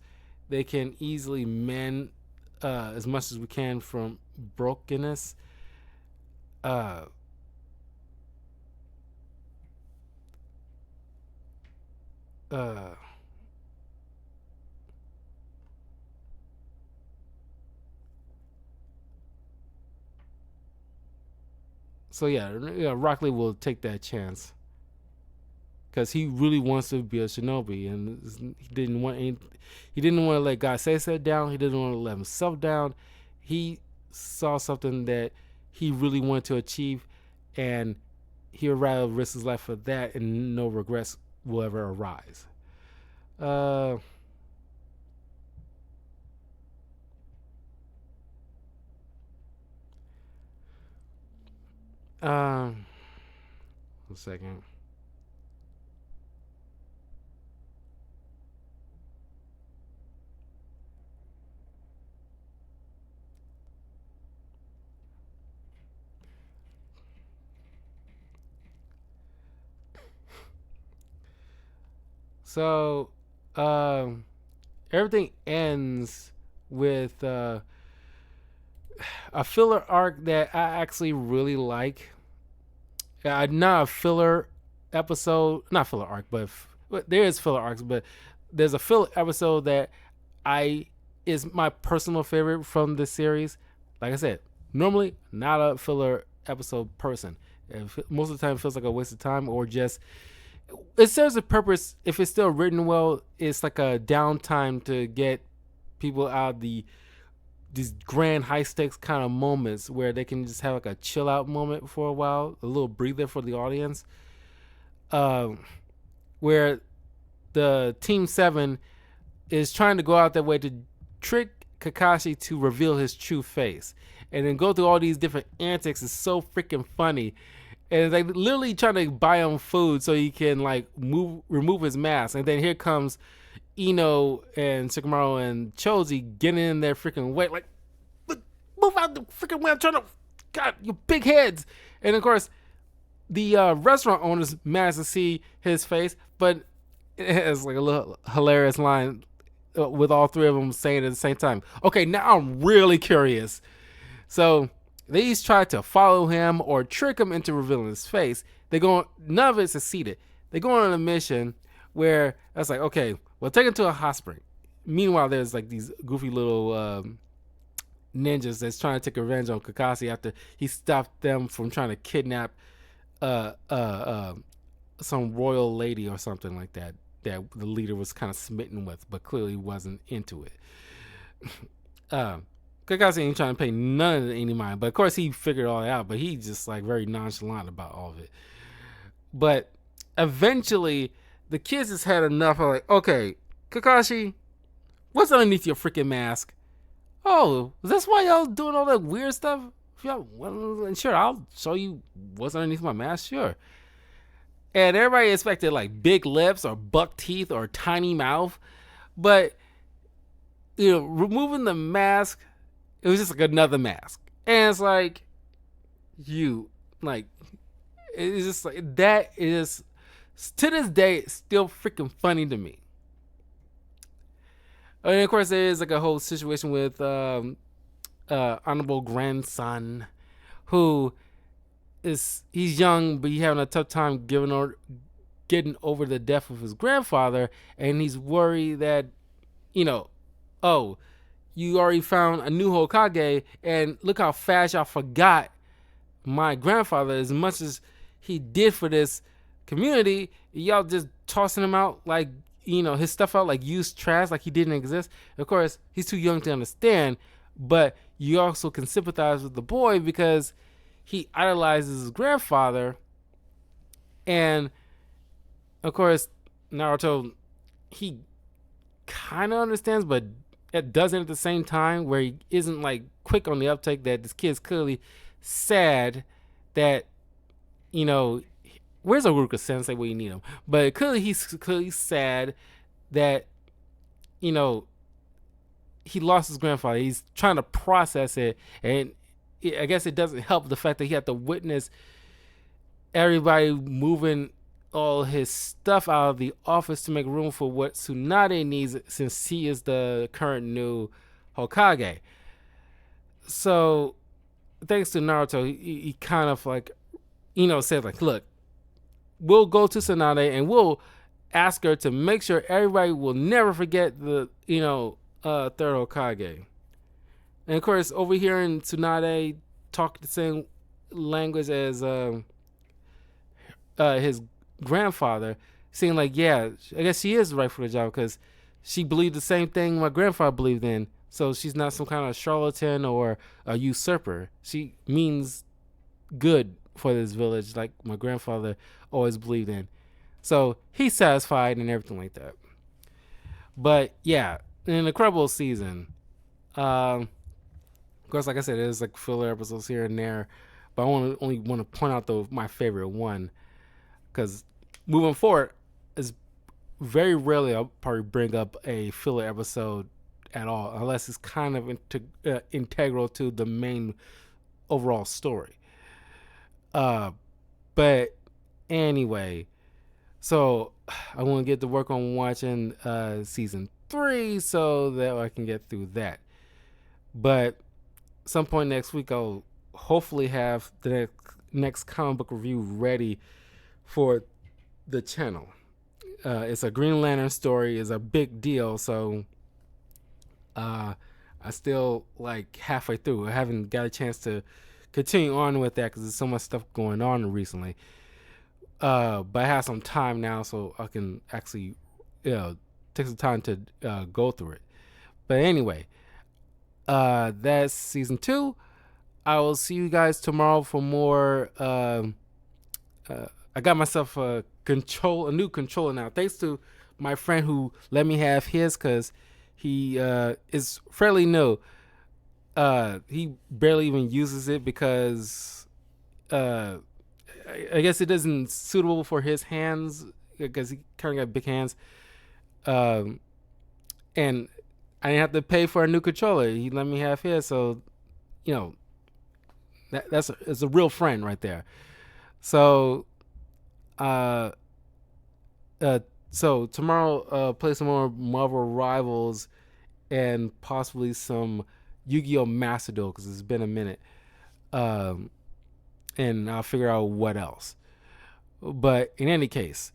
they can easily mend as much as we can from brokenness. So yeah, Rock Lee will take that chance because he really wants to be a shinobi, and he didn't want to let God say down. He didn't want to let himself down. He saw something that he really wanted to achieve, and he would rather risk his life for that, and no regrets will ever arise. One second. So, everything ends with a filler arc that I actually really like. Not a filler episode, not filler arc, but there is filler arcs, but there's a filler episode that is my personal favorite from this series. Like I said, normally not a filler episode person. Most of the time it feels like a waste of time, or just it serves a purpose. If it's still written well, it's like a downtime to get people out of these grand high stakes kind of moments where they can just have like a chill out moment for a while, a little breather for the audience. Where the Team 7 is trying to go out their way to trick Kakashi to reveal his true face, and then go through all these different antics. Is so freaking funny, and it's like literally trying to buy him food so he can like remove his mask. And then here comes Ino and Shikamaru and Choji getting in their freaking way, like, look, move out the freaking way! I'm trying to, God, you big heads. And of course, the restaurant owners managed to see his face, but it has like a little hilarious line with all three of them saying it at the same time. Okay, now I'm really curious. So they each try to follow him or trick him into revealing his face. None of it succeeded. They go on a mission where it's like, okay, well, take him to a hot spring. Meanwhile, there's like these goofy little ninjas that's trying to take revenge on Kakashi after he stopped them from trying to kidnap uh, uh, uh, some royal lady or something like that the leader was kind of smitten with, but clearly wasn't into it. Kakashi ain't trying to pay none of any mind, but of course he figured all that out, but he just like very nonchalant about all of it. But eventually the kids just had enough of like, okay, Kakashi, what's underneath your freaking mask? Oh, is this why y'all doing all that weird stuff? Well, sure, I'll show you what's underneath my mask, sure. And everybody expected like big lips or buck teeth or tiny mouth, but removing the mask, it was just like another mask. And it's like, it's just like, that is, to this day, it's still freaking funny to me. And of course, there is like a whole situation with honorable grandson, who he's young, but he's having a tough time getting over the death of his grandfather, and he's worried that, oh, you already found a new Hokage, and look how fast y'all forgot my grandfather. As much as he did for this community, y'all just tossing him out like, his stuff out like used trash, like he didn't exist. Of course, he's too young to understand, but you also can sympathize with the boy because he idolizes his grandfather. And of course, Naruto, he kind of understands, but it doesn't at the same time, where he isn't like quick on the uptake that this kid's clearly sad that, where's Aruka Sensei where you need him? But clearly he's sad that, he lost his grandfather. He's trying to process it, and I guess it doesn't help the fact that he had to witness everybody moving all his stuff out of the office to make room for what Tsunade needs, since he is the current new Hokage. So thanks to Naruto, he kind of like, said like, look, we'll go to Tsunade and we'll ask her to make sure everybody will never forget the third Hokage. And of course, over here in Tsunade talk the same language as his grandfather, saying like, yeah, I guess she is right for the job because she believed the same thing my grandfather believed in. So she's not some kind of charlatan or a usurper. She means good for this village, like my grandfather always believed in. So he's satisfied and everything like that. But yeah, in the Credible season, of course, like I said, there's like filler episodes here and there, but I only want to point out my favorite one, because moving forward, is very rarely I'll probably bring up a filler episode at all, unless it's kind of integral to the main overall story. But anyway, so I want to get to work on watching season 3 so that I can get through that. But some point next week, I'll hopefully have the next comic book review ready for the channel. It's a Green Lantern story, is a big deal, so I still like halfway through. I haven't got a chance to continue on with that because there's so much stuff going on recently. But I have some time now, so I can actually take some time to go through it. But anyway, that's season 2. I will see you guys tomorrow for more. I got myself a new controller now, thanks to my friend who let me have his because he is fairly new. He barely even uses it because I guess it isn't suitable for his hands because he kind of got big hands. Um, and I didn't have to pay for a new controller. He let me have his, so you know that's a real friend right there. So, uh, uh, so tomorrow, play some more Marvel Rivals and possibly some Yu-Gi-Oh! Master Duel because it's been a minute. Um, and I'll figure out what else. But in any case,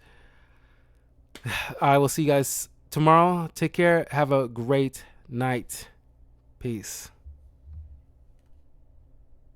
I will see you guys tomorrow. Take care. Have a great night. Peace.